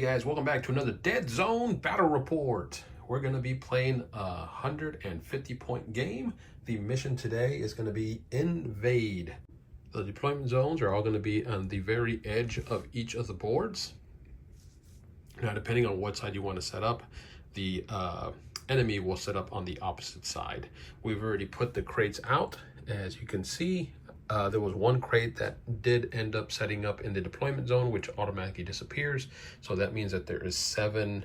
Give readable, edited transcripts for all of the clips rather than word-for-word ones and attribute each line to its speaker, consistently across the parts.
Speaker 1: guys, welcome back to another Deadzone Battle Report. We're going to be playing a 150-point game. The mission today is going to be invade. The deployment zones are all going to be on the very edge of each of the boards. Now, depending on what side you want to set up, the enemy will set up on the opposite side. We've already put the crates out. As you can see, there was one crate that did end up setting up in the deployment zone, which automatically disappears. So that means that there is 7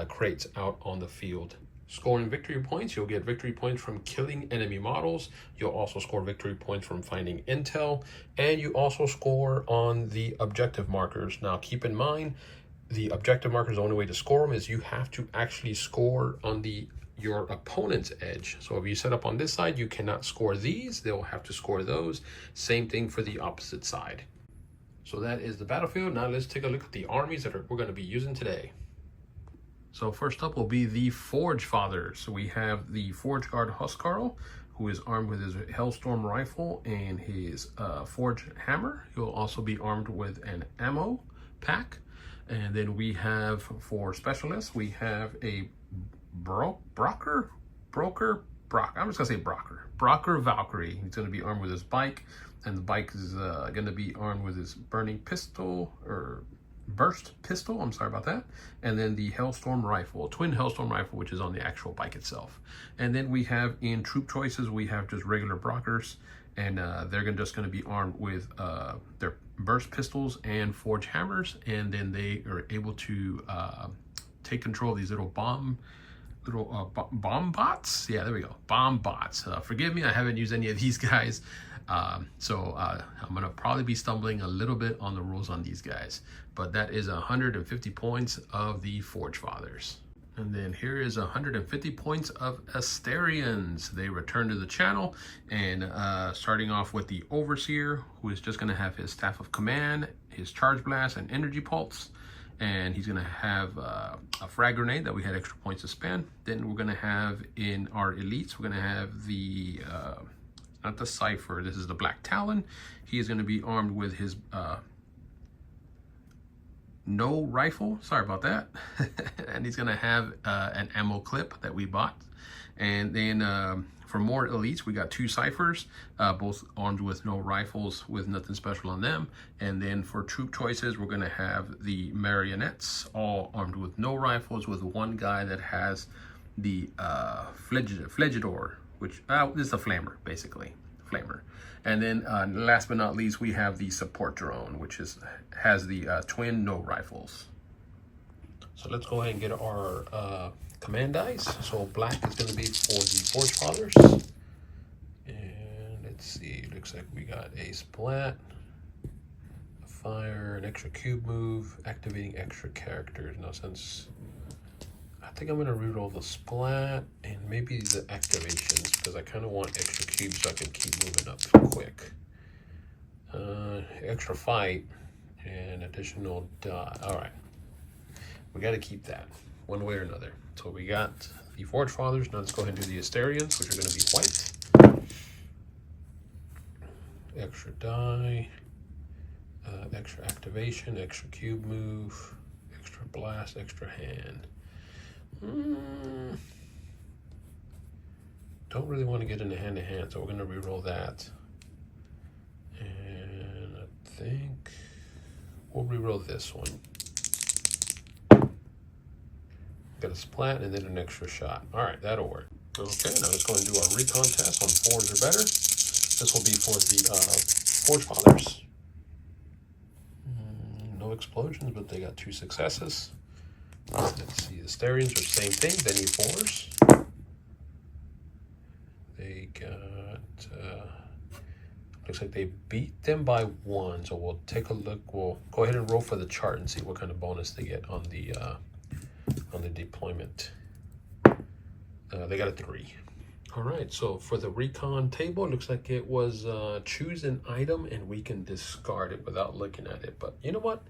Speaker 1: crates out on the field. Scoring victory points, you'll get victory points from killing enemy models. You'll also score victory points from finding intel, and you also score on the objective markers. Now keep in mind, the objective markers, the only way to score them is you have to actually score on your opponent's edge. So if you set up on this side, you cannot score these. They'll have to score those. Same thing for the opposite side. So that is the battlefield. Now let's take a look at the armies that we're going to be using today. So first up will be the ForgeFathers. So we have the Forge Guard Huskarl, who is armed with his Hellstorm rifle and his Forge hammer. He'll also be armed with an ammo pack. And then we have, for specialists, we have a Brocker Valkyrie. He's going to be armed with his bike, and the bike is going to be armed with his burning pistol, or burst pistol, I'm sorry about that, and then the Hellstorm rifle, twin Hellstorm rifle, which is on the actual bike itself. And then we have, in troop choices, we have just regular Brockers, and they're just going to be armed with their burst pistols and forge hammers, and then they are able to take control of these little bomb bots. Yeah, there we go, bomb bots. Forgive me, I haven't used any of these guys, so I'm gonna probably be stumbling a little bit on the rules on these guys, but that is 150 points of the ForgeFathers. And then here is 150 points of Asterians. They return to the channel, and starting off with the Overseer, who is just gonna have his Staff of Command, his Charge Blast, and Energy Pulse. And he's gonna have a frag grenade that we had extra points to spend. Then we're gonna have, in our elites, we're gonna have the, not the Cypher, this is the Black Talon. He is gonna be armed with his no rifle, sorry about that. And he's gonna have an ammo clip that we bought. And then for more elites, we got 2 Cyphers, both armed with no rifles, with nothing special on them. And then for troop choices, we're gonna have the Marionettes, all armed with no rifles, with one guy that has the Flegidor, which this is a flamer, basically, flamer. And then last but not least, we have the Support Drone, which has the twin no rifles. So let's go ahead and get our command dice. So black is going to be for the ForgeFathers. And let's see, looks like we got a splat, a fire, an extra cube move, activating extra characters. Now since I think I'm going to reroll the splat and maybe the activations, because I kind of want extra cubes so I can keep moving up quick. Extra fight and additional die. All right, we got to keep that one way or another. So we got the ForgeFathers. Now let's go ahead and do the Asterians, which are going to be white. Extra die, extra activation, extra cube move, extra blast, extra hand. Don't really want to get into hand-to-hand, so we're going to re-roll that. And I think we'll re-roll this one. Got a splat and then an extra shot. All right, that'll work. Okay, now let's go and do our recon test on Forge or better. This will be for the ForgeFathers. No explosions, but they got 2 successes. Let's see, the Asterians are the same thing, they need 4s. They got, looks like they beat them by 1, so we'll take a look. We'll go ahead and roll for the chart and see what kind of bonus they get on the deployment. They got a 3. All right, so for the recon table, it looks like it was choose an item and we can discard it without looking at it. But you know what?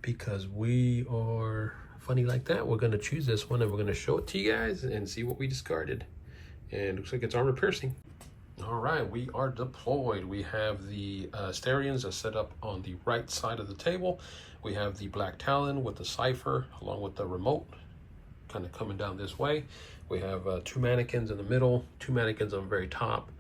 Speaker 1: Because we are funny like that, we're going to choose this one and we're going to show it to you guys and see what we discarded. And it looks like it's armor piercing. All right, we are deployed. We have the Asterians are set up on the right side of the table. We have the Black Talon with the Cipher along with the remote kind of coming down this way. We have 2 mannequins in the middle, 2 mannequins on the very top.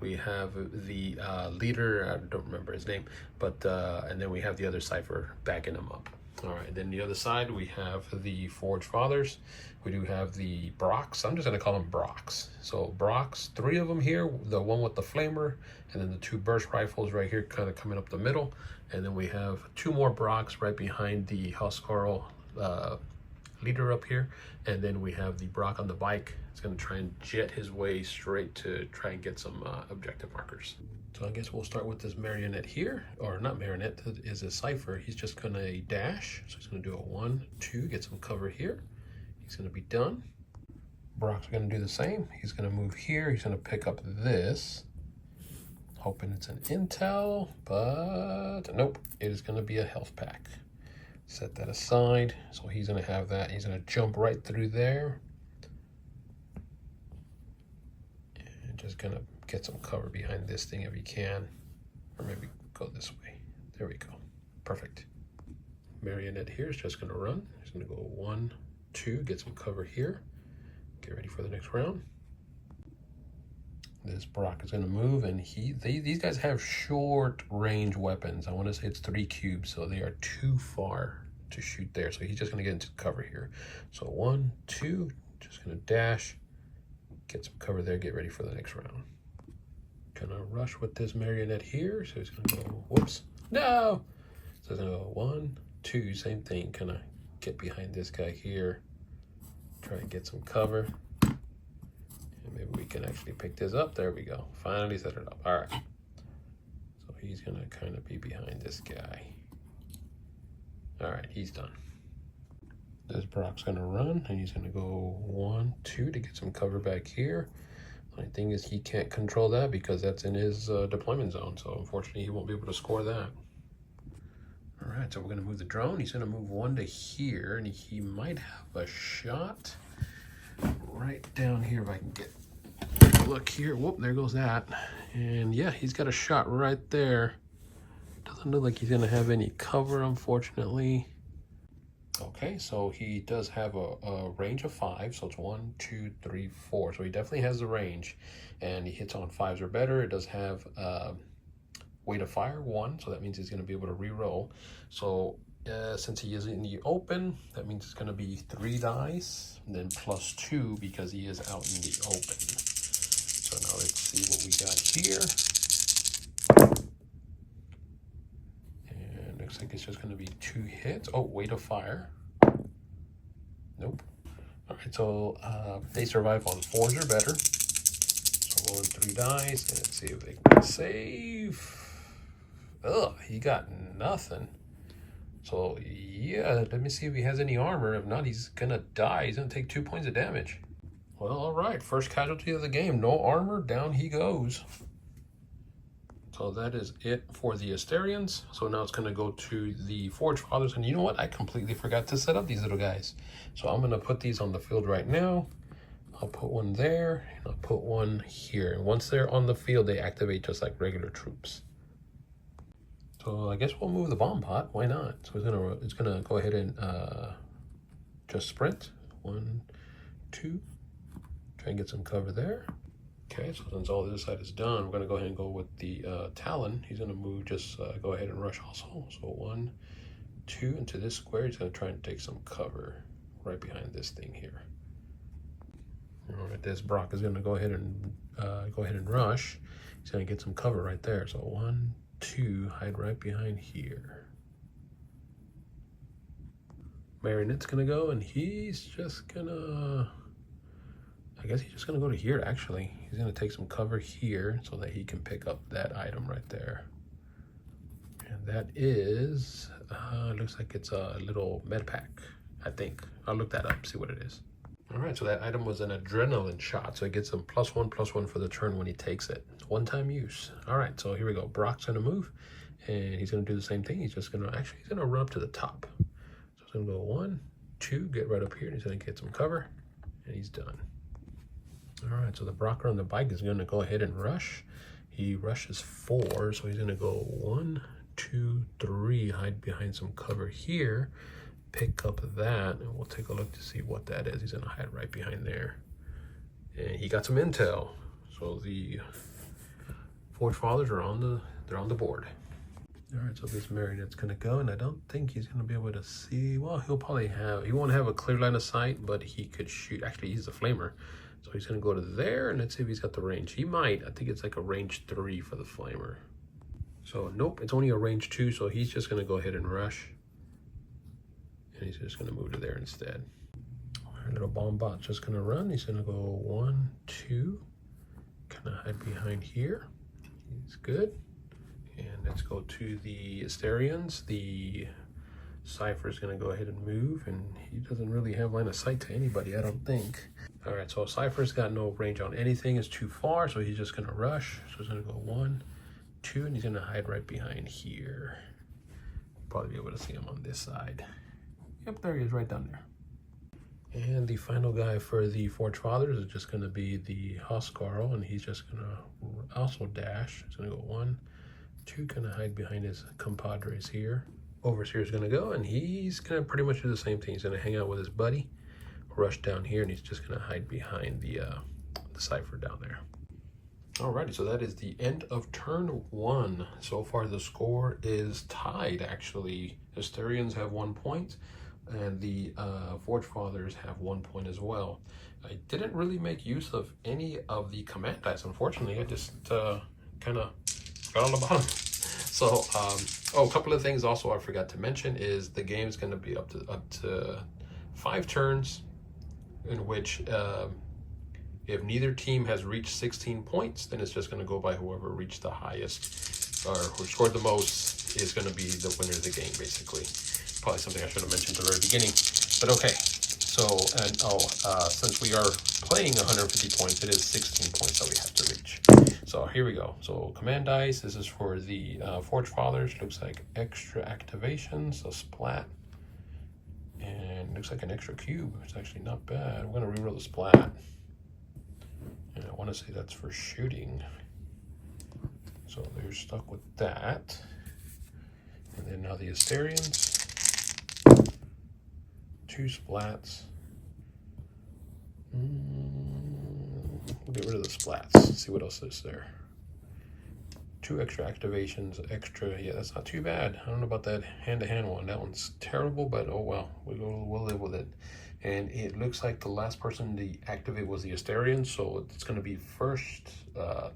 Speaker 1: We have the leader, I don't remember his name, but and then we have the other Cipher backing him up. All right, then the other side, we have the ForgeFathers. We do have the Brocks. I'm just gonna call them Brocks. So Brocks, 3 of them here, the one with the flamer, and then the 2 burst rifles right here kind of coming up the middle. And then we have 2 more Brocks right behind the Huscarl leader up here. And then we have the Brock on the bike. It's gonna try and jet his way straight to try and get some objective markers. So I guess we'll start with this marionette here, or not marionette, that is a Cipher. He's just gonna dash. So he's gonna do a 1, 2, get some cover here. He's gonna be done. Brock's gonna do the same. He's gonna move here. He's gonna pick up this. Hoping it's an intel, but nope, it is gonna be a health pack. Set that aside. So he's gonna have that. He's gonna jump right through there. And just gonna get some cover behind this thing if he can. Or maybe go this way. There we go. Perfect. Marionette here is just gonna run. He's gonna go 1, 2, get some cover here. Get ready for the next round. This Brock is gonna move, and these guys have short range weapons. I wanna say it's 3 cubes, so they are too far to shoot there. So he's just gonna get into cover here. So 1, 2, just gonna dash, get some cover there, get ready for the next round. Gonna rush with this marionette here. So he's gonna go, whoops, no! So he's gonna go 1, 2, same thing, kinda get behind this guy here. Try and get some cover. And maybe we can actually pick this up. There we go. Finally set it up. All right. So he's gonna kind of be behind this guy. All right, he's done. This Brock's gonna run, and he's gonna go 1, 2 to get some cover back here. The only thing is he can't control that because that's in his deployment zone. So unfortunately, he won't be able to score that. All right, so we're gonna move the drone. He's gonna move 1 to here, and he might have a shot right down here if I can get a look here. Whoop, there goes that. And yeah, he's got a shot right there. Doesn't look like he's gonna have any cover, unfortunately. Okay, so he does have a range of 5, so it's 1, 2, 3, 4. So he definitely has the range, and he hits on 5s or better. It does have weight of fire 1, so that means he's going to be able to re-roll. So since he is in the open, that means it's going to be 3 dice, and then plus 2 because he is out in the open. So now let's see what we got here. And looks like it's just going to be 2 hits. Oh, weight of fire. Nope. All right, so they survive on 4s or better. So rolling 3 dice, and let's see if they can save. Ugh, he got nothing. So yeah, let me see if he has any armor. If not, he's gonna die. He's gonna take 2 points of damage. Well, all right, first casualty of the game. No armor, down he goes. So that is it for the Asterians. So now it's gonna go to the ForgeFathers. And you know what? I completely forgot to set up these little guys. So I'm gonna put these on the field right now. I'll put 1 there, and I'll put 1 here. And once they're on the field, they activate just like regular troops. So I guess we'll move the bomb pot. Why not? So it's gonna go ahead and just sprint. 1, 2. Try and get some cover there. Okay, so since all this side is done, we're gonna go ahead and go with the Talon. He's gonna move, just go ahead and rush also. So 1, 2 into this square. He's gonna try and take some cover right behind this thing here. All right, this Brock is gonna go ahead and rush. He's gonna get some cover right there. So 1, 2, hide right behind here. Marionette's gonna go, and he's just gonna, I guess he's just gonna go to here actually. He's gonna take some cover here so that he can pick up that item right there. And that is, looks like it's a little med pack, I think. I'll look that up, see what it is. All right, so that item was an adrenaline shot. So it gets him +1/+1 for the turn when he takes it. One-time use. All right, so here we go. Brock's gonna move, and he's gonna do the same thing. He's just gonna, actually, he's gonna run up to the top. So he's gonna go 1, 2, get right up here, and he's gonna get some cover, and he's done. All right, so the Brocker on the bike is going to go ahead and rush. He rushes 4, so he's going to go 1, 2, 3, hide behind some cover here, pick up that, and we'll take a look to see what that is. He's going to hide right behind there. And he got some intel. So the ForgeFathers are on the board. All right, so this Marionette's gonna go, and I don't think he's gonna be able to see. Well, he won't have a clear line of sight, but he could shoot. Actually, he's a flamer, so he's gonna go to there, and let's see if he's got the range. He might. I think it's like a range 3 for the flamer. So nope, it's only a range 2, so he's just gonna go ahead and rush, and he's just gonna move to there instead. Our little bomb bot's just gonna run. He's gonna go 1, 2, kind of hide behind here. He's good. And let's go to the Asterians. The Cypher is going to go ahead and move, and he doesn't really have line of sight to anybody, I don't think. All right, so Cypher's got no range on anything. It's too far, so he's just going to rush. So he's going to go 1, 2, and he's going to hide right behind here. Probably be able to see him on this side. Yep, there he is, right down there. And the final guy for the ForgeFathers is just going to be the Huskarl, and he's just going to also dash. He's going to go 1, 2, kind of hide behind his compadres here. Overseer is going to go, and he's going to pretty much do the same thing. He's going to hang out with his buddy, rush down here, and he's just going to hide behind the Cypher down there. Alrighty, so that is the end of turn 1. So far, the score is tied, actually. Asterians have 1 point, and the ForgeFathers have 1 point as well. I didn't really make use of any of the command dice, unfortunately. I just kind of got on the bottom. So, a couple of things also I forgot to mention is the game's going to be up to 5 turns, in which if neither team has reached 16 points, then it's just going to go by whoever reached the highest or who scored the most is going to be the winner of the game, basically. Probably something I should have mentioned at the very beginning, but okay. So, since we are playing 150 points, it is 16 points that we have to reach. So here we go. So command dice, this is for the ForgeFathers. Looks like extra activations, a splat, and looks like an extra cube. It's actually not bad. I'm gonna reroll the splat. And I wanna say that's for shooting. So they're stuck with that. And then now the Asterians. 2 splats. We'll get rid of the splats. Let's see what else is there. 2 extra activations, extra. Yeah, that's not too bad. I don't know about that hand-to-hand one. That one's terrible, but oh well. We'll live with it. And it looks like the last person to activate was the Asterian, so it's going to be first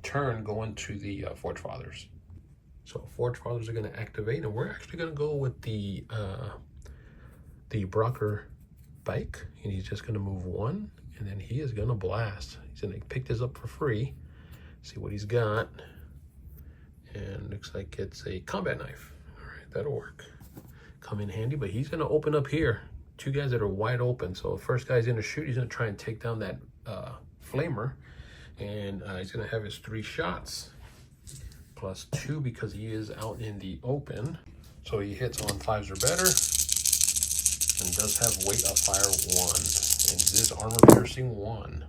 Speaker 1: turn going to the ForgeFathers. So ForgeFathers are going to activate, and we're actually going to go with the Brocker bike, and he's just going to move 1, and then he is going to blast. He's going to pick this up for free, see what he's got, and looks like it's a combat knife. All right, that'll work. Come in handy, but he's going to open up here. 2 guys that are wide open. So the first guy's going to shoot. He's going to try and take down that flamer, and he's going to have his 3 shots plus 2 because he is out in the open. So he hits on 5s or better, and does have weight of fire 1, and this armor piercing 1.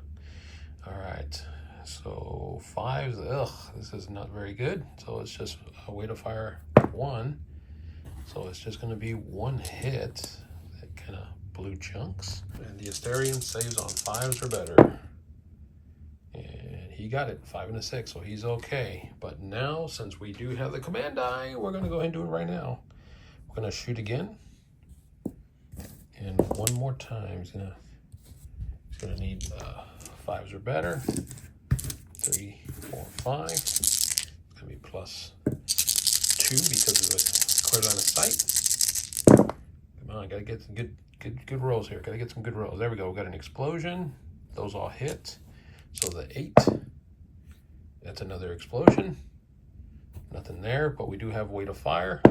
Speaker 1: All right, so 5s. Ugh, this is not very good. So it's just a weight of fire 1. So it's just going to be 1 hit. That kind of blue chunks, and the Asterian saves on 5s or better, and he got it 5 and a 6, so he's okay. But now, since we do have the command die, we're going to go ahead and do it right now. We're going to shoot again. And 1 more time, he's gonna need 5s or better. 3, 4, 5. It's gonna be plus 2 because of the clear line of sight. Come on, gotta get some good rolls here. Gotta get some good rolls. There we go. We got an explosion. Those all hit. So the 8. That's another explosion. Nothing there, but we do have weight of fire.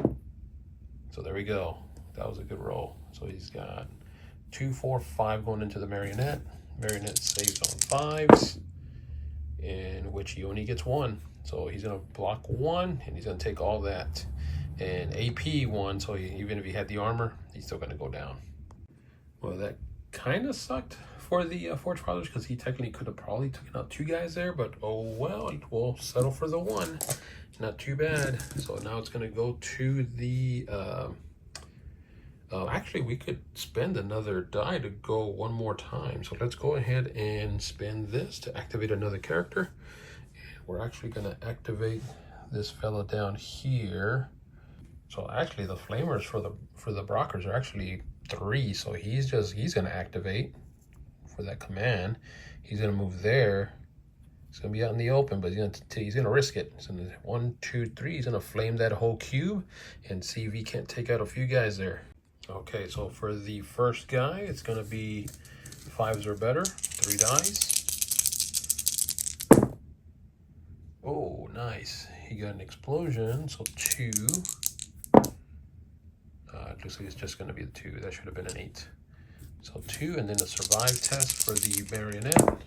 Speaker 1: So there we go. That was a good roll. So he's got 2, 4, 5 going into the Marionette. Marionette saves on 5s, in which he only gets 1. So he's going to block 1, and he's going to take all that. And AP 1, so even if he had the armor, he's still going to go down. Well, that kind of sucked for the ForgeFathers because he technically could have probably taken out 2 guys there, but oh well, we'll settle for the 1. Not too bad. So now it's going to go to the... actually, we could spend another die to go 1 more time. So let's go ahead and spend this to activate another character. And we're actually going to activate this fella down here. So actually, the flamers for the Brockers are actually 3. So he's going to activate for that command. He's going to move there. He's going to be out in the open, but he's going to risk it. So 1, 2, 3. He's going to flame that whole cube and see if he can't take out a few guys there. Okay, so for the first guy, it's going to be 5s or better, 3 dice. Oh, nice. He got an explosion, so 2. It looks like it's just going to be the 2. That should have been an 8. So 2, and then a survive test for the marionette.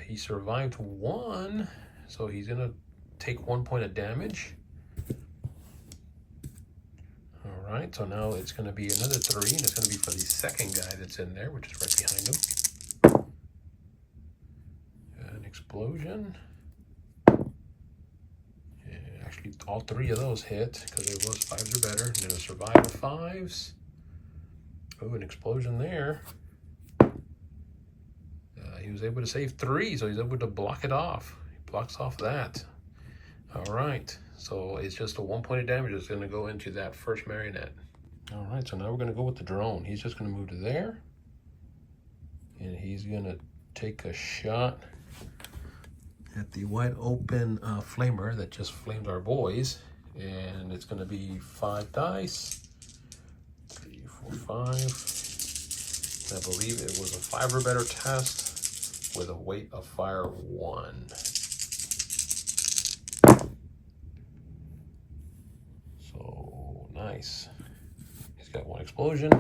Speaker 1: He survived 1, so he's going to take 1 point of damage. All right, so now it's going to be another 3, and it's going to be for the second guy that's in there, which is right behind him. An explosion. Yeah, actually, all 3 of those hit because it was 5s or better. And then a survive of 5s. Oh, an explosion there. He was able to save 3, so he's able to block it off. He blocks off that. All right, so it's just a 1 point of damage that's going to go into that first marionette. All right, so now we're going to go with the drone. He's just going to move to there, and he's going to take a shot at the wide open flamer that just flamed our boys, and it's going to be 5 dice. 3, 4, 5. I believe it was a 5 or better test with a weight of fire 1. So nice. He's got 1 explosion.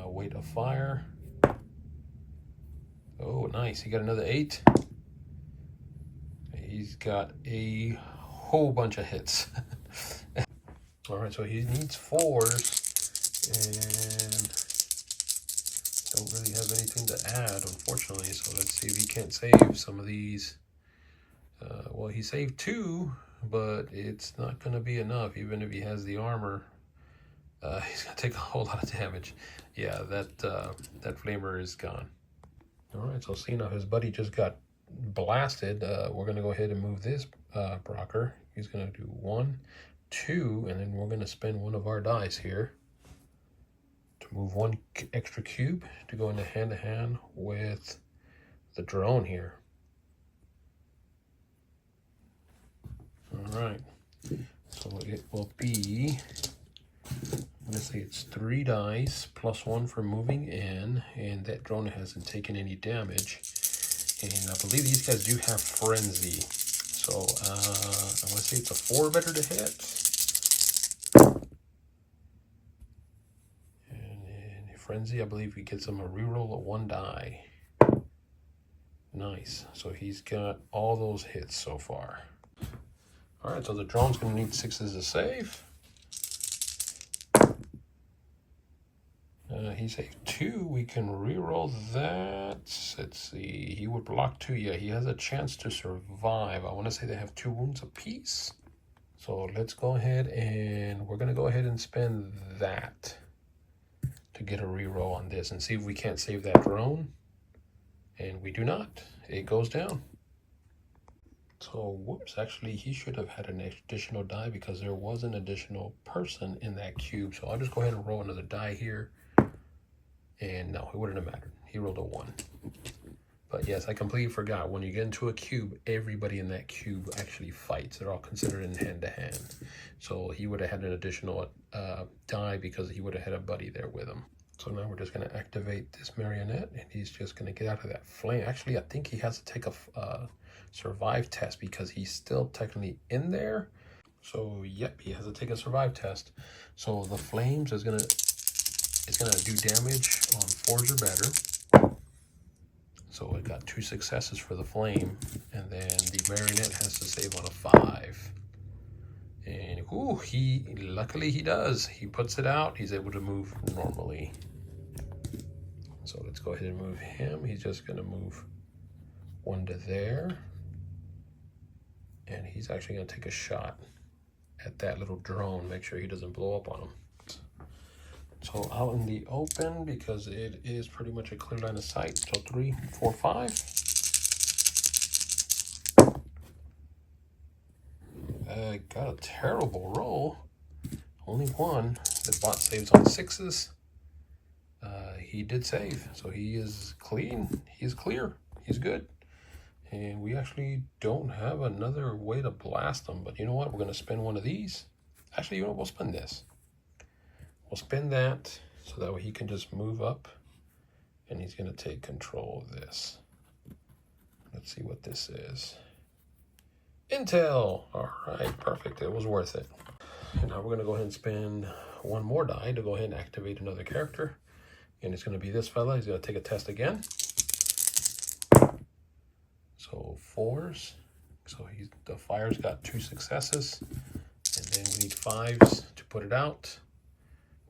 Speaker 1: Weight of fire. Oh, nice. He got another 8. He's got a whole bunch of hits. All right, so he needs 4s and don't really have anything to add, unfortunately. So let's see if he can't save some of these. Well, he saved 2, but it's not going to be enough. Even if he has the armor, he's going to take a whole lot of damage. Yeah, that flamer is gone. All right, so seeing how his buddy just got blasted, we're going to go ahead and move this Brocker. He's going to do 1, 2, and then we're going to spend 1 of our dice here to move 1 extra cube to go into hand-to-hand with the drone here. All right, so it will be, let's say it's 3 dice plus 1 for moving in, and that drone hasn't taken any damage. And I believe these guys do have frenzy. So I want to say it's a 4 better to hit. And in frenzy, I believe he gets him a reroll of 1 die. Nice. So he's got all those hits so far. All right, so the drone's going to need 6s to save. He saved 2. We can reroll that. Let's see. He would block 2. Yeah, he has a chance to survive. I want to say they have 2 wounds apiece. So let's go ahead and we're going to go ahead and spend that to get a reroll on this and see if we can't save that drone. And we do not. It goes down. So, whoops, actually, he should have had an additional die because there was an additional person in that cube. So I'll just go ahead and roll another die here. And no, it wouldn't have mattered. He rolled a 1. But yes, I completely forgot. When you get into a cube, everybody in that cube actually fights. They're all considered in hand-to-hand. So he would have had an additional die because he would have had a buddy there with him. So now we're just going to activate this marionette, and he's just going to get out of that flame. Actually, I think he has to take a survive test because he's still technically in there. So yep, he has to take a survive test. So the flames is gonna do damage on 4s or better. So it got 2 successes for the flame, and then the marionette has to save on a 5. And luckily he does. He puts it out. He's able to move normally. So let's go ahead and move him. He's just gonna move one to there. And he's actually gonna take a shot at that little drone, make sure he doesn't blow up on him. So out in the open, because it is pretty much a clear line of sight. So 3, 4, 5. Got a terrible roll. Only one. The bot saves on 6s. He did save, so he is clean. He's clear. He's good. And we actually don't have another way to blast them. But you know what? We're going to spin one of these. Actually, you know what? We'll spin this. We'll spin that so that way he can just move up. And he's going to take control of this. Let's see what this is. Intel. All right, perfect. It was worth it. And now we're going to go ahead and spin one more die to go ahead and activate another character. And it's going to be this fella. He's going to take a test again. So 4s. So the fire's got 2 successes. And then we need 5s to put it out.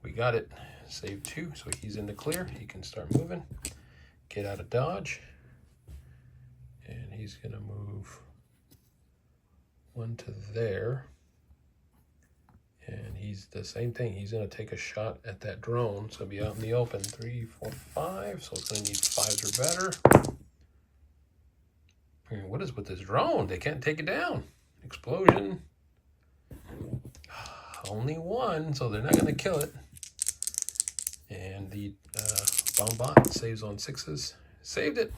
Speaker 1: We got it. Save 2. So he's in the clear. He can start moving. Get out of dodge. And he's going to move one to there. And he's the same thing. He's going to take a shot at that drone. So be out in the open. 3, 4, 5. So it's going to need 5s or better. And what is with this drone? They can't take it down. Explosion. Only 1, so they're not going to kill it. And the bomb bot saves on 6s. Saved it.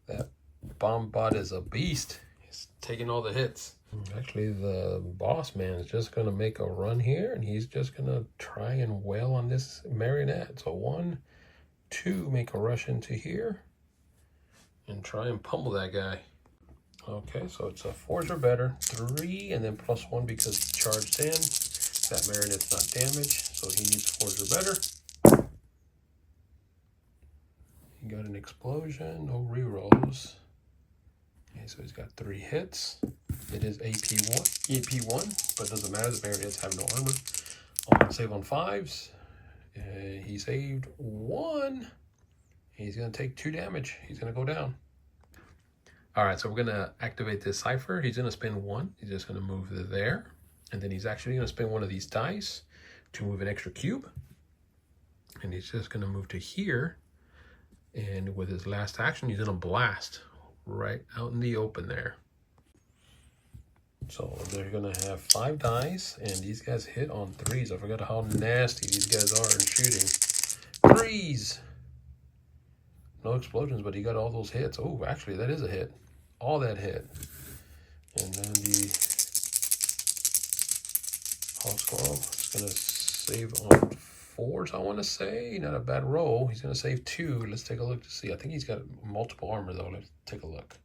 Speaker 1: That bomb bot is a beast. He's taking all the hits. Actually, the boss man is just going to make a run here, and he's just going to try and wail on this marionette. So 1, 2, make a rush into here, and try and pummel that guy. Okay, so it's a 4s or better, 3, and then +1 because he charged in. That marionette's not damaged, so he needs 4s or better. He got an explosion, no rerolls. Okay, so he's got 3 hits. It is AP1, but it doesn't matter. The marionettes have no armor. I'll save on 5s. He saved 1. He's going to take 2 damage. He's going to go down. All right, so we're going to activate this cipher. He's going to spin 1. He's just going to move there. And then he's actually going to spin one of these dice to move an extra cube. And he's just going to move to here. And with his last action, he's going to blast right out in the open there. So they're going to have 5 dice, and these guys hit on 3s. I forgot how nasty these guys are in shooting. 3s! No explosions, but he got all those hits. Oh, actually, that is a hit. All that hit. And then the Hawk Squall is going to save on 4s, I want to say. Not a bad roll. He's going to save 2. Let's take a look to see. I think he's got multiple armor, though. Let's take a look.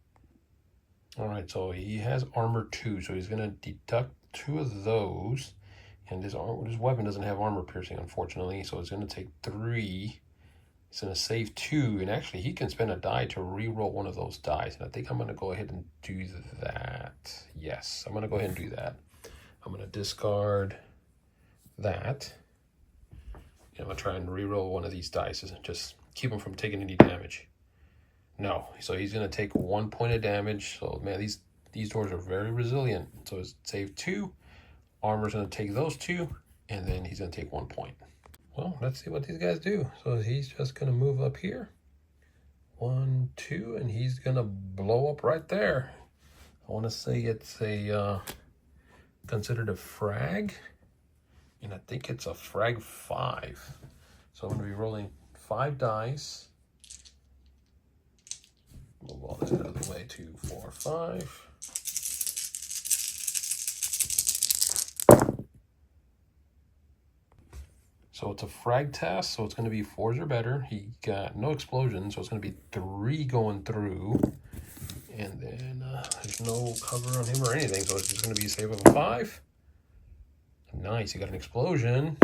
Speaker 1: All right, so he has armor 2, so he's going to deduct 2 of those. And his weapon doesn't have armor piercing, unfortunately, so it's going to take 3. He's going to save 2, and actually he can spend a die to re-roll one of those dice. And I think I'm going to go ahead and do that. Yes, I'm going to go ahead and do that. I'm going to discard that. And I'm going to try and re-roll one of these dice and just keep him from taking any damage. No, so he's going to take 1 point of damage. So, man, these doors are very resilient. So it's save 2. Armor's going to take those 2, and then he's going to take 1 point. Well, let's see what these guys do. So he's just going to move up here. 1, 2, and he's going to blow up right there. I want to say it's a considered a frag, and I think it's a frag 5. So I'm going to be rolling 5 dice. Move all this out of the way. 2, 4, 5. So it's a frag test, so it's going to be 4s or better. He got no explosion, so it's going to be 3 going through. And then there's no cover on him or anything, so it's just going to be a save of a 5. Nice, he got an explosion.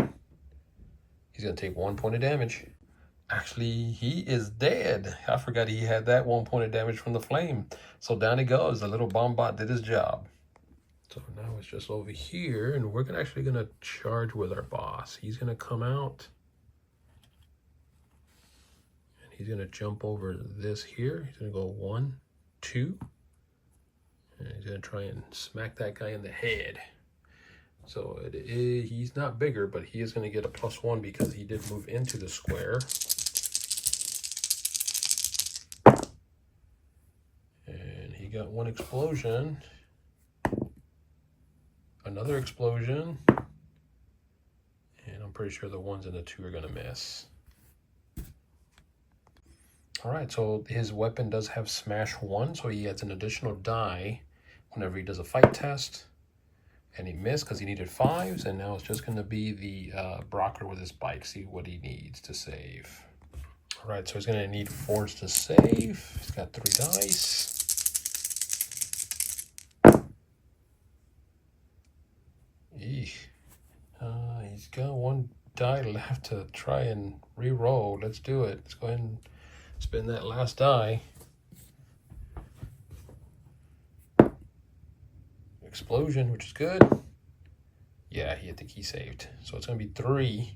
Speaker 1: He's going to take 1 point of damage. Actually, he is dead. I forgot he had that 1 point of damage from the flame. So down he goes. The little bomb bot did his job. So now it's just over here, and we're actually going to charge with our boss. He's going to come out, he's gonna jump over this here. He's gonna go 1, 2, and he's gonna try and smack that guy in the head. So he's not bigger, but he is gonna get a +1 because he did move into the square. And he got 1 explosion, another explosion, and I'm pretty sure the 1s and the 2 are gonna miss. All right, so his weapon does have smash 1, so he adds an additional die whenever he does a fight test. And he missed because he needed 5s, and now it's just going to be the Brocker with his bike, see what he needs to save. All right, so he's going to need 4s to save. He's got 3 dice. Eesh. He's got 1 die left to try and re-roll. Let's do it. Let's go ahead and spin that last die. Explosion, which is good. Yeah, I think he saved. So it's going to be 3.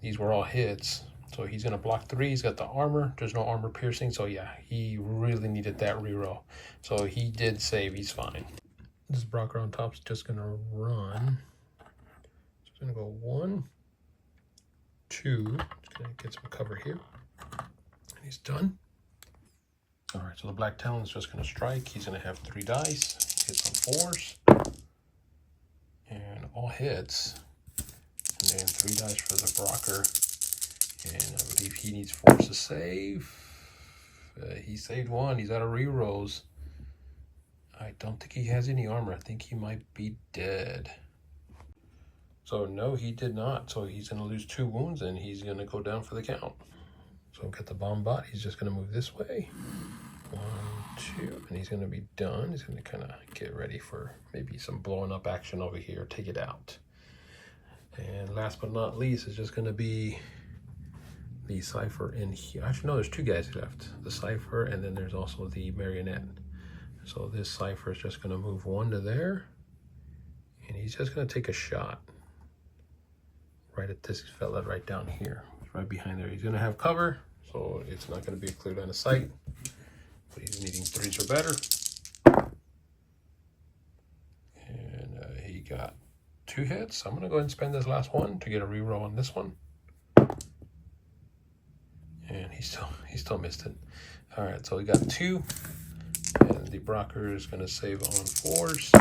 Speaker 1: These were all hits. So he's going to block 3. He's got the armor. There's no armor piercing. So yeah, he really needed that reroll. So he did save. He's fine. This Brocker on top is just going to run. It's going to go 1, 2. Just going to get some cover here. And he's done. All right, so the Black Talon is just going to strike. He's going to have 3 dice. Hits on 4s. And all hits. And then 3 dice for the Brocker. And I believe he needs 4s to save. He saved 1. He's out of rerolls. I don't think he has any armor. I think he might be dead. So no, he did not. So he's going to lose 2 wounds and he's going to go down for the count. So we've got the bomb bot. He's just going to move this way. 1, 2, and he's going to be done. He's going to kind of get ready for maybe some blowing up action over here. Take it out. And last but not least is just going to be the Cypher in here. Actually, no, there's 2 guys left. The Cypher, and then there's also the Marionette. So this Cypher is just going to move 1 to there, and he's just going to take a shot right at this fella right down here. Right behind there. He's going to have cover, so it's not going to be a clear line of sight. But he's needing 3s or better. And he got 2 hits. I'm going to go ahead and spend this last 1 to get a reroll on this one. And he still missed it. All right, so we got 2. And the Brocker is going to save on 4s.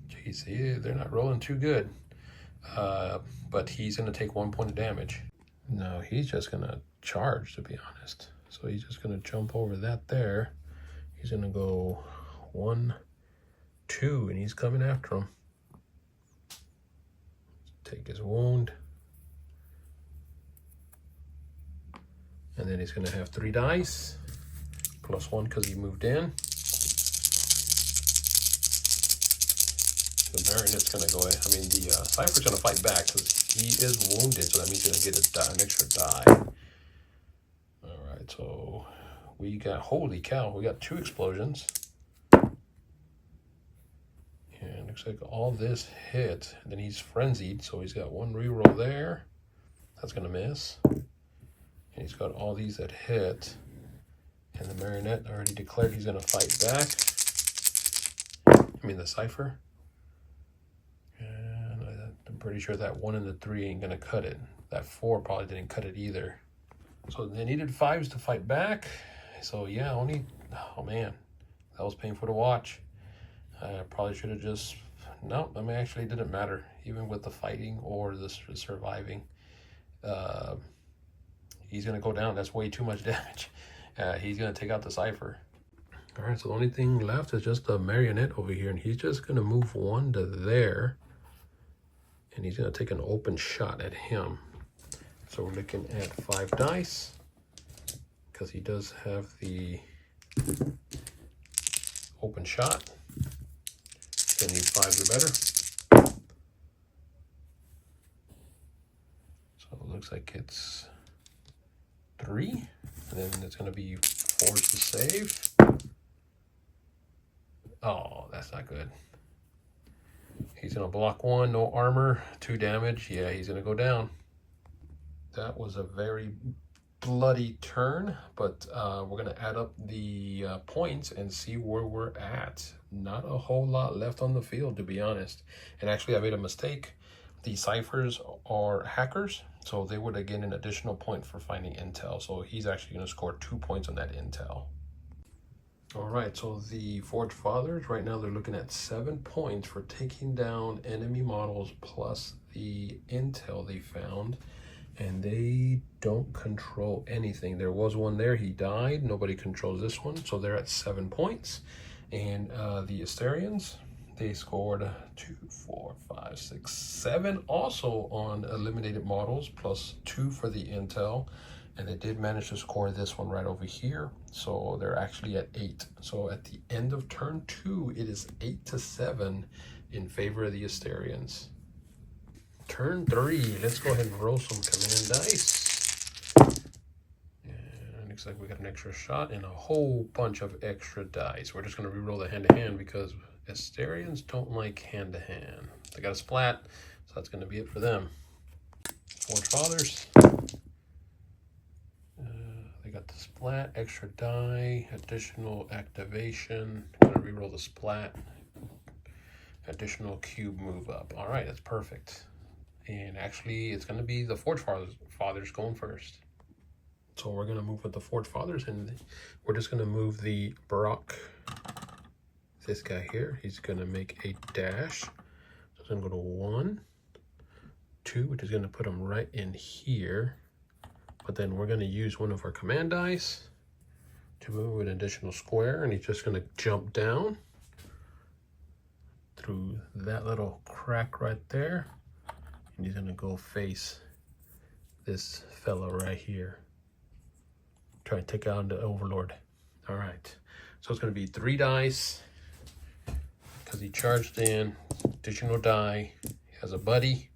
Speaker 1: Jeez, yeah, they're not rolling too good. But he's going to take 1 point of damage. No, he's just going to charge, to be honest. So he's just going to jump over that there. He's going to go 1, 2, and he's coming after him. Take his wound. And then he's going to have 3 dice. +1 because he moved in. The Marionette's going to go ahead. I mean, the Cypher's going to fight back because he is wounded, so that means he's going to get an extra die. All right, so we got, holy cow, we got 2 explosions. And looks like all this hit. And then he's frenzied, so he's got 1 reroll there. That's going to miss. And he's got all these that hit. And the Marionette already declared he's going to fight back. I mean, the Cypher. And I'm pretty sure that 1 and the 3 ain't going to cut it. That 4 probably didn't cut it either. So they needed 5s to fight back. So yeah, only, oh man, that was painful to watch. I probably should have just, no, I mean, actually it didn't matter. Even with the fighting or the surviving, he's going to go down. That's way too much damage. He's going to take out the Cypher. All right, so the only thing left is just the Marionette over here, and he's just going to move 1 to there, and he's going to take an open shot at him. So we're looking at 5 dice, because he does have the open shot. He's going to need 5s or better. So it looks like it's 3, and then it's going to be 4s to save. Oh, that's not good. He's going to block 1, no armor, 2 damage. Yeah, he's going to go down. That was a very bloody turn, but we're gonna add up the points and see where we're at. Not a whole lot left on the field, to be honest. And actually, I made a mistake. The ciphers are hackers, so they would gain an additional point for finding intel. So he's actually gonna score 2 points on that intel. All right, so the ForgeFathers, right now they're looking at 7 points for taking down enemy models plus the intel they found. And they don't control anything. There was one there, he died. Nobody controls this one, so they're at 7 points. And the Asterians, they scored 2, 4, 5, 6, 7 also on eliminated models, plus 2 for the intel. And they did manage to score this one right over here. So they're actually at 8. So at the end of turn 2, it is 8-7 in favor of the Asterians. Turn 3, let's go ahead and roll some command dice. And it looks like we got an extra shot and a whole bunch of extra dice. We're just going to re-roll the hand-to-hand because Asterians don't like hand-to-hand. They got a splat, so that's going to be it for them. ForgeFathers. They got the splat, extra die, additional activation. I'm going to re-roll the splat. Additional cube move up. All right, that's perfect. And actually, it's going to be the ForgeFathers going first. So we're going to move with the ForgeFathers, and we're just going to move the Brock, this guy here. He's going to make a dash. So it's going to go to 1, 2, which is going to put him right in here. But then we're going to use one of our command dice to move an additional square, and he's just going to jump down through that little crack right there. And he's gonna go face this fella right here. Try and take out the Overlord. All right, so it's gonna be 3 dice because he charged in, additional die. He has a buddy,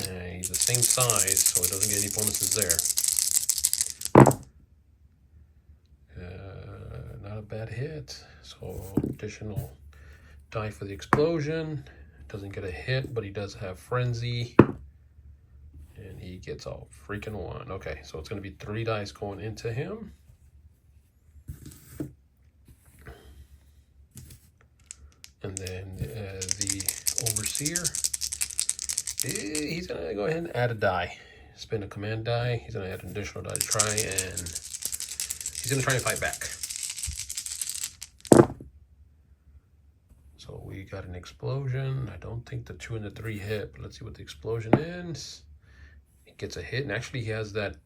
Speaker 1: and he's the same size, so he doesn't get any bonuses there. Not a bad hit, so additional die for the explosion. Doesn't get a hit, but he does have frenzy, and he gets a freaking 1. Okay, so it's going to be 3 dice going into him. And then the Overseer, he's going to go ahead and add a die. Spend a command die. He's going to add an additional die to try, and he's going to try and fight back. So we got an explosion. I don't think the 2 and the 3 hit, but let's see what the explosion is. He gets a hit, and actually he has that,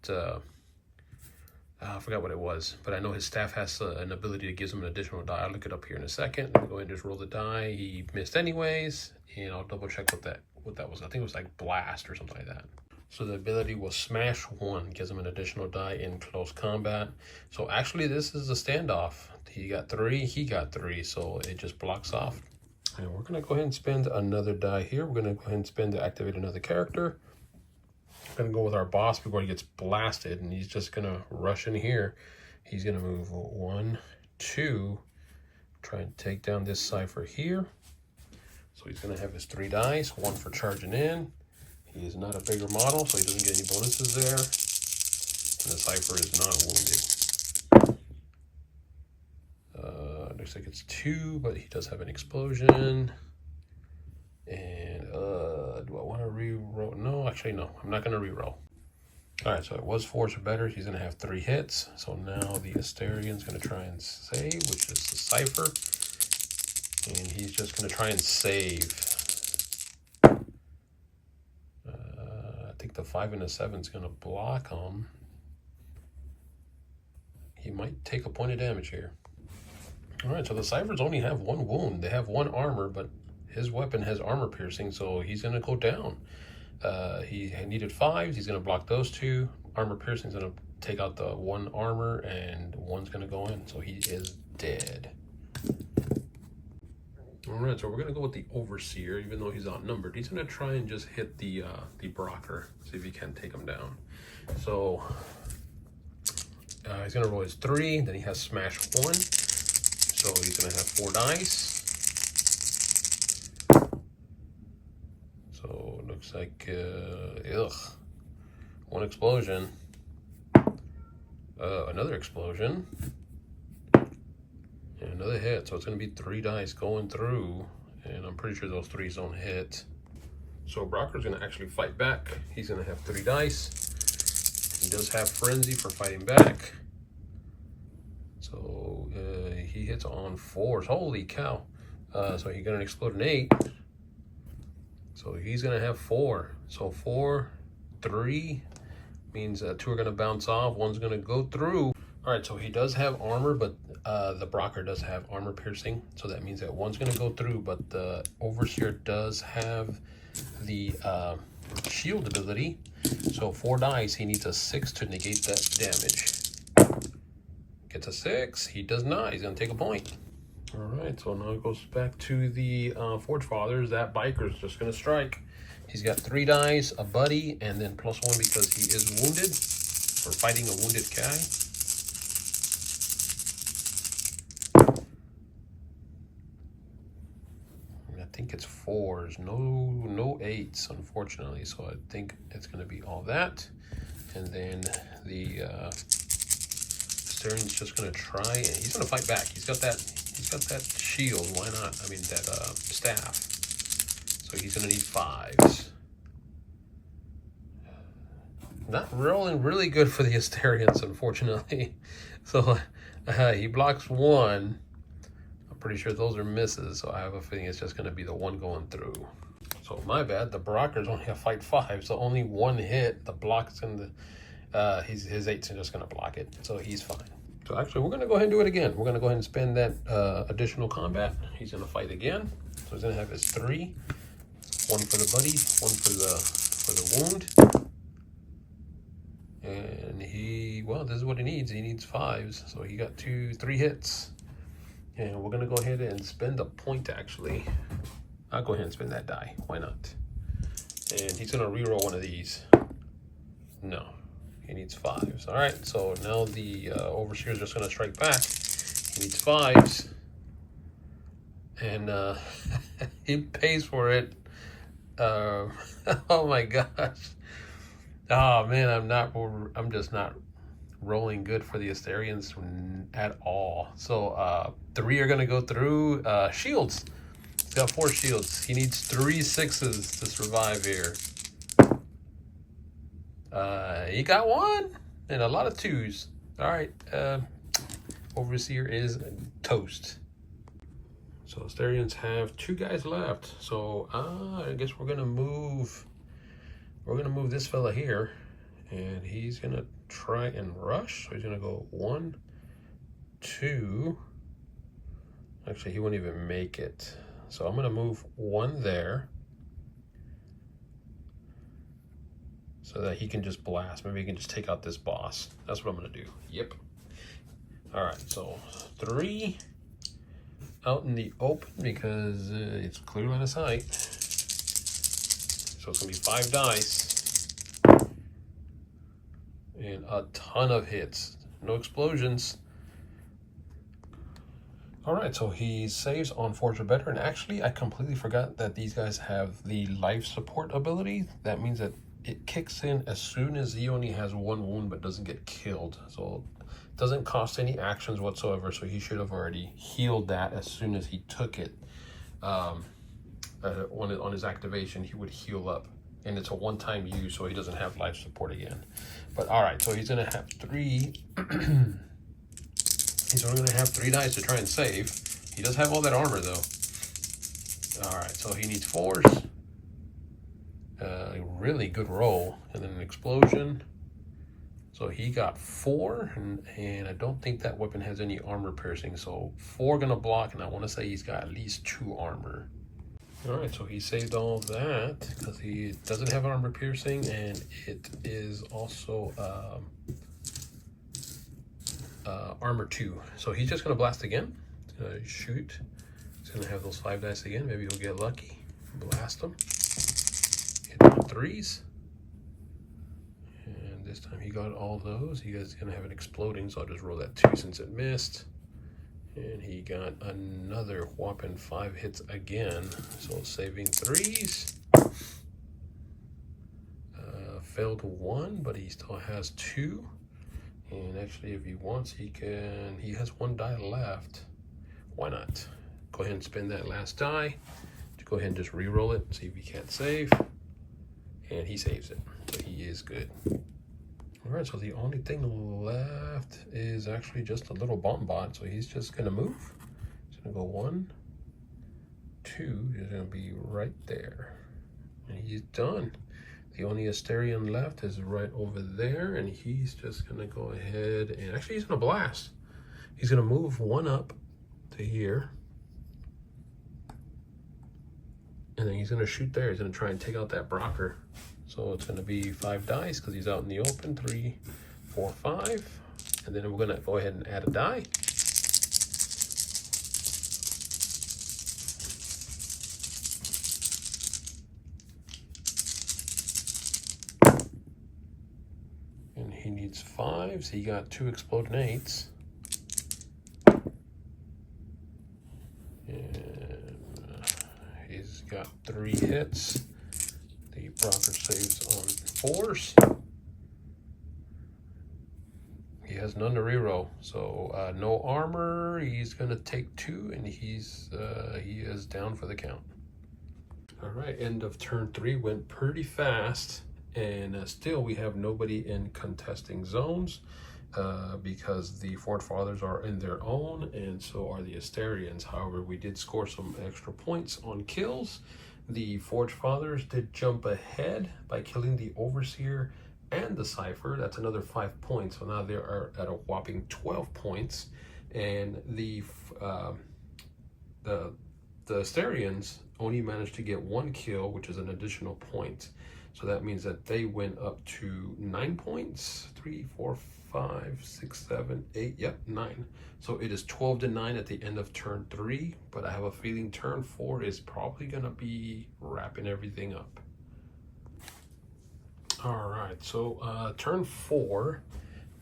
Speaker 1: I forgot what it was, but I know his staff has an ability that gives him an additional die. I'll look it up here in a second. I'll go ahead and just roll the die. He missed anyways, and I'll double check what that was. I think it was like blast or something like that. So the ability was smash 1, gives him an additional die in close combat. So actually this is a standoff. He got 3, he got 3, so it just blocks off. And we're going to go ahead and spend another die here. We're going to go ahead and spend to activate another character. We're going to go with our boss before he gets blasted, and he's just going to rush in here. He's going to move 1, 2, try and take down this cipher here. So he's going to have his 3 dice, 1 for charging in. He is not a bigger model, so he doesn't get any bonuses there. And the cipher is not wounded. Looks like it's 2, but he does have an explosion. And do I want to re-roll? No, actually no. I'm not going to re-roll. All right, so it was 4 or better. He's going to have 3 hits. So now the Asterian's going to try and save, which is the cipher. And he's just going to try and save. I think the 5 and the 7 is going to block him. He might take a point of damage here. All right, so the ciphers only have 1 wound. They have 1 armor, but his weapon has armor piercing, so he's going to go down. He needed 5s. He's going to block those 2. Armor piercing is going to take out the 1 armor, and 1's going to go in, so he is dead. All right, so we're going to go with the Overseer, even though he's outnumbered. He's going to try and just hit the Brocker, see if he can take him down. So he's going to roll his 3, then he has smash 1. So he's going to have 4 dice. So it looks like, 1 explosion. Another explosion. And another hit. So it's going to be 3 dice going through. And I'm pretty sure those 3s don't hit. So Brocker's going to actually fight back. He's going to have 3 dice. He does have Frenzy for fighting back. So he hits on 4s. Holy cow. So he got an explode an 8. So he's going to have 4. So 4, 3 means 2 are going to bounce off. 1's going to go through. All right, so he does have armor, but the Brocker does have armor piercing. So that means that 1's going to go through, but the Overseer does have the shield ability. So 4 dice, he needs a 6 to negate that damage. Gets a 6. He does not. He's going to take a point. All right, so now it goes back to the ForgeFathers. That biker's just going to strike. He's got 3 dice, a buddy, and then +1 because he is wounded, or fighting a wounded guy. I think it's 4s, no 8s, unfortunately. So I think it's going to be all that, and then the Asterian's just going to try, and he's going to fight back. He's got that shield. Why not? I mean that staff. So he's going to need 5s. Not rolling really good for the Asterians, unfortunately. So he blocks 1. I'm pretty sure those are misses, so I have a feeling it's just going to be the 1 going through. So my bad, the Brockers only have fight 5, so only 1 hit. The blocks in the his 8s are just going to block it, so he's fine. So actually, we're going to go ahead and do it again. We're going to go ahead and spend that additional combat. He's going to fight again. So he's going to have his 3. 1 for the buddy, 1 for the wound. And well, this is what he needs. He needs 5s. So he got 3 hits. And we're going to go ahead and spend a point, actually. I'll go ahead and spend that die. Why not? And he's going to reroll one of these. No. He needs 5s. All right, so now the Overseer is just going to strike back. He needs 5s. And he pays for it. Oh my gosh. Oh man, I'm just not rolling good for the Asterians at all. So 3 are gonna go through. Shields. He's got 4 shields. He needs 3 6s to survive here. He got 1 and a lot of 2s. All right, Overseer is toast. So Asterians have 2 guys left. So I guess we're gonna move. We're gonna move this fella here, and he's gonna try and rush. So he's gonna go 1, 2. Actually, he won't even make it. So I'm gonna move 1 there, so that he can just blast. Maybe he can just take out this boss. That's what I'm gonna do. Yep. All right. So 3 out in the open because it's clear line of sight. So it's gonna be 5 dice and a ton of hits. No explosions. All right, so he saves on Forge or Better, and actually I completely forgot that these guys have the life support ability. That means that it kicks in as soon as he only has 1 wound but doesn't get killed. So it doesn't cost any actions whatsoever, so he should have already healed that as soon as he took it. On his activation, he would heal up, and it's a one-time use, so he doesn't have life support again. But all right, so he's gonna have 3. He's only gonna have 3 dice to try and save. He does have all that armor though. All right, so he needs 4s. Really good roll, and then an explosion. So he got 4, and I don't think that weapon has any armor piercing. So 4 gonna block, and I want to say he's got at least 2 armor. All right, so he saved all of that because he doesn't have armor piercing, and it is also armor 2. So he's just gonna blast again. He's gonna shoot. He's gonna have those 5 dice again. Maybe he'll get lucky. Blast them. Hit him with 3s. And this time he got all those. He is gonna have it exploding, so I'll just roll that 2 since it missed. And he got another whopping 5 hits again. So saving 3s. Failed 1, but he still has 2. And actually, if he wants, he has one die left. Why not? Go ahead and spin that last die. Go ahead and just re-roll it, see if he can't save. And he saves it, so he is good. All right, so the only thing left is actually just a little bomb bot. So he's just gonna move. He's gonna go 1, 2, he's gonna be right there. And he's done. The only Asterian left is right over there, and he's just gonna go ahead and actually he's gonna blast. He's gonna move 1 up to here. And then he's gonna shoot there. He's gonna try and take out that Brocker. So it's gonna be 5 dice because he's out in the open. 3, 4, 5. And then we're gonna go ahead and add a die. And he needs 5s. He got 2 exploding 8s. He's got 3 hits. The Brocker saves on 4s. He has none to reroll, so no armor. He's gonna take 2, and he is down for the count. All right, end of turn 3 went pretty fast, and still we have nobody in contesting zones. Because the ForgeFathers are in their own, and so are the Asterians. However, we did score some extra points on kills. The ForgeFathers did jump ahead by killing the Overseer and the Cipher. That's another 5 points. So now they are at a whopping 12 points. And the Asterians only managed to get 1 kill, which is an additional point. So that means that they went up to 9 points. 3, 4, 5, 6, 7, 8, yep, 9. So it is 12-9 at the end of turn 3, but I have a feeling turn 4 is probably gonna be wrapping everything up. All right, so turn 4.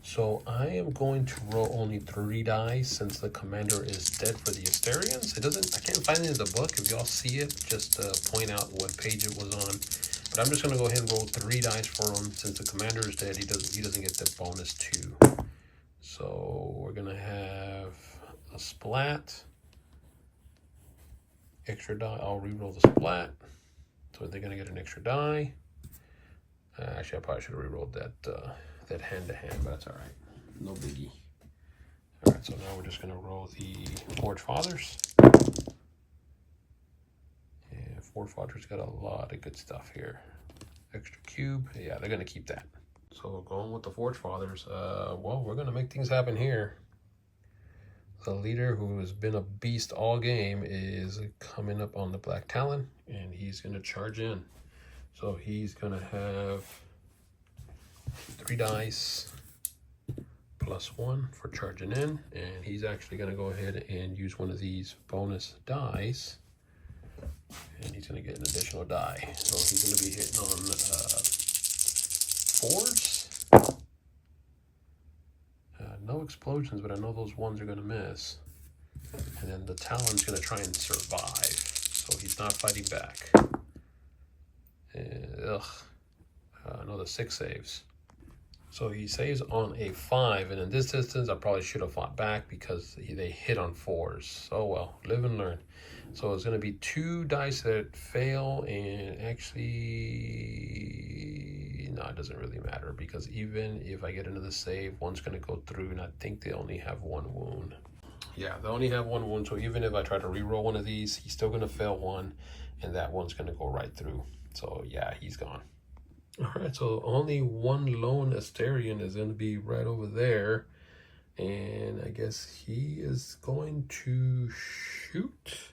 Speaker 1: So I am going to roll only 3 dice since the commander is dead for the Asterians. I can't find it in the book. If y'all see it, just point out what page it was on. But I'm just gonna go ahead and roll 3 dice for him since the commander is dead. He doesn't get the bonus 2. So we're gonna have a splat, extra die. I'll re-roll the splat. So they're gonna get an extra die. Actually, I probably should have re-rolled that hand-to-hand, but that's all right. No biggie. All right, so now we're just gonna roll the ForgeFathers. ForgeFathers got a lot of good stuff here. Extra cube, yeah, they're gonna keep that. So going with the ForgeFathers, well, we're gonna make things happen here. The leader, who has been a beast all game, is coming up on the Black Talon, and he's gonna charge in. So he's gonna have 3 dice plus 1 for charging in, and he's actually gonna go ahead and use one of these bonus dice. And he's going to get an additional die. So he's going to be hitting on 4s. No explosions, but I know those 1s are going to miss. And then the Talon's going to try and survive. So he's not fighting back. Another 6 saves. So he saves on a 5. And in this instance, I probably should have fought back because they hit on 4s. So well, live and learn. So it's going to be 2 dice that fail, and actually, no, it doesn't really matter because even if I get another save, 1's going to go through, and I think they only have 1 wound. Yeah, they only have 1 wound, so even if I try to re-roll one of these, he's still going to fail 1, and that 1's going to go right through. So yeah, he's gone. All right, so only 1 lone Asterian is going to be right over there, and I guess he is going to shoot.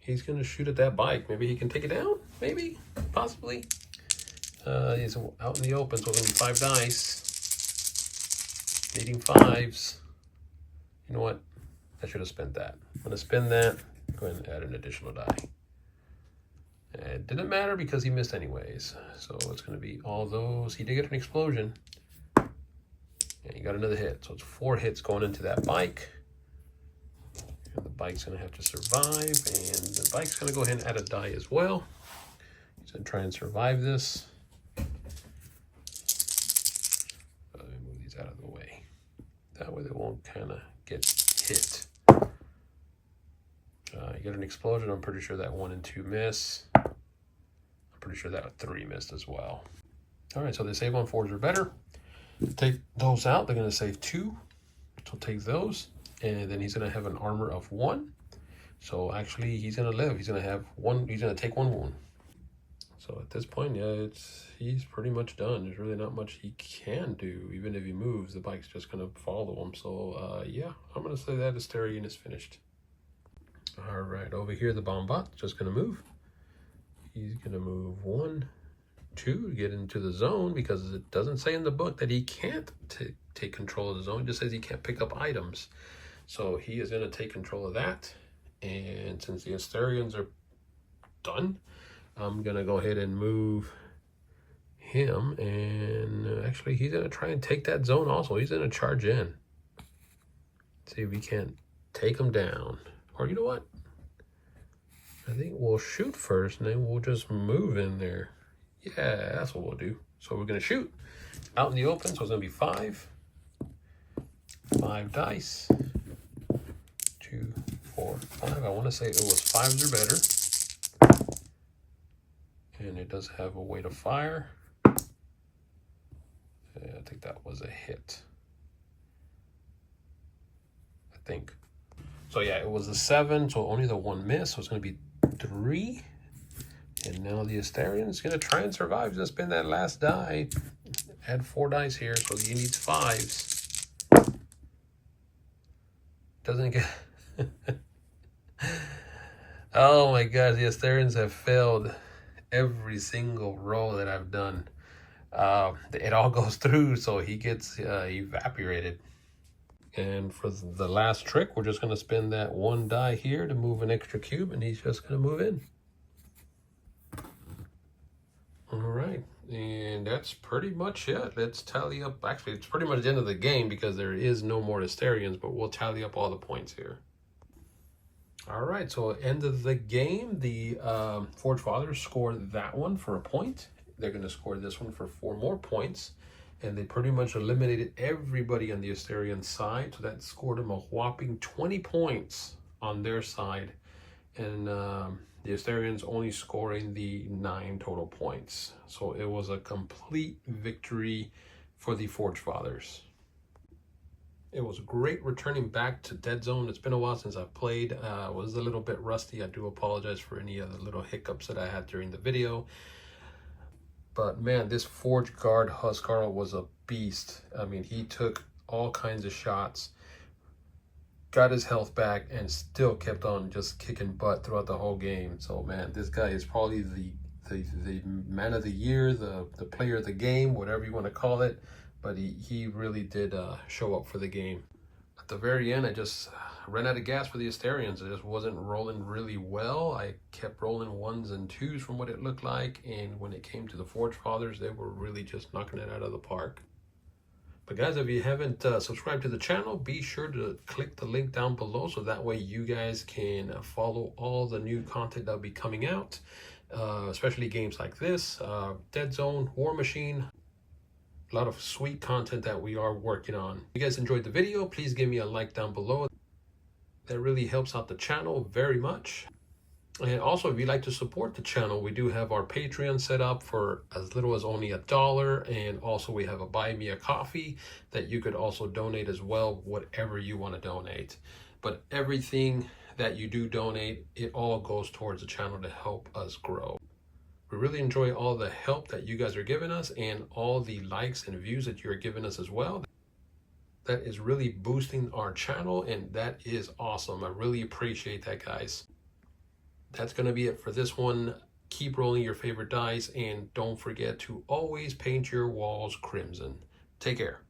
Speaker 1: He's going to shoot at that bike. Maybe he can take it down? Maybe? Possibly? He's out in the open, so it's going to be 5 dice. Needing 5s. You know what? I should have spent that. I'm going to spend that. Go ahead and add an additional die. It didn't matter because he missed anyways. So it's going to be all those. He did get an explosion. And he got another hit. So it's 4 hits going into that bike. And the bike's going to have to survive, and the bike's going to go ahead and add a die as well. He's going to try and survive this. Let me move these out of the way. That way they won't kind of get hit. You get an explosion. I'm pretty sure that 1 and 2 miss. I'm pretty sure that 3 missed as well. All right, so they save on Forge or better. Take those out. They're going to save 2. So take those, and then he's going to have an armor of 1. So actually, he's going to live. He's going to have 1. He's going to take 1 wound. So at this point, yeah, he's pretty much done. There's really not much he can do. Even if he moves, the bike's just going to follow him. So yeah, I'm going to say that Asterian is finished. All right, over here, the Bombot's just going to move. He's going to move 1, 2 to get into the zone, because it doesn't say in the book that he can't take control of the zone. It just says he can't pick up items. So he is going to take control of that. And since the Asterians are done, I'm going to go ahead and move him. And actually, he's going to try and take that zone also. He's going to charge in. See if we can't take him down. Or you know what? I think we'll shoot first, and then we'll just move in there. Yeah, that's what we'll do. So we're going to shoot out in the open. So it's going to be 5. 5 dice. 2, 4, 5. I want to say it was 5s or better. And it does have a way to fire. Yeah, I think that was a hit. I think. So yeah, it was a 7, so only the 1 miss. So it's going to be 3. And now the Asterian is going to try and survive. He's going to spend that last die. Add 4 dice here, so he needs 5s. Doesn't get... Oh my gosh, the Asterians have failed every single roll that I've done. It all goes through, so he gets evaporated. And for the last trick, we're just going to spend that 1 die here to move an extra cube, and he's just going to move in. All right, and that's pretty much it. Let's tally up. Actually, it's pretty much the end of the game because there is no more Asterians, but we'll tally up all the points here. All right, so end of the game, the ForgeFathers scored that one for a point. They're going to score this one for 4 more points. And they pretty much eliminated everybody on the Asterian side. So that scored them a whopping 20 points on their side. And the Asterians only scoring the 9 total points. So it was a complete victory for the ForgeFathers. It was great returning back to Deadzone. It's been a while since I've played. I was a little bit rusty. I do apologize for any of the little hiccups that I had during the video. But man, this Forge Guard Huskarl was a beast. I mean, he took all kinds of shots, got his health back, and still kept on just kicking butt throughout the whole game. So man, this guy is probably the man of the year, the player of the game, whatever you want to call it. But he really did show up for the game. At the very end, I just ran out of gas for the Asterians. It just wasn't rolling really well. I kept rolling 1s and 2s from what it looked like. And when it came to the ForgeFathers, they were really just knocking it out of the park. But guys, if you haven't subscribed to the channel, be sure to click the link down below. So that way you guys can follow all the new content that'll be coming out. Especially games like this, Deadzone, Warmachine. A lot of sweet content that we are working on. If you guys enjoyed the video, please give me a like down below. That really helps out the channel very much. And also, if you'd like to support the channel, we do have our Patreon set up for as little as only $1. And also we have a Buy Me a Coffee that you could also donate as well, whatever you want to donate. But everything that you do donate, it all goes towards the channel to help us grow. We really enjoy all the help that you guys are giving us and all the likes and views that you're giving us as well. That is really boosting our channel, and that is awesome. I really appreciate that, guys. That's going to be it for this one. Keep rolling your favorite dice, and don't forget to always paint your walls crimson. Take care.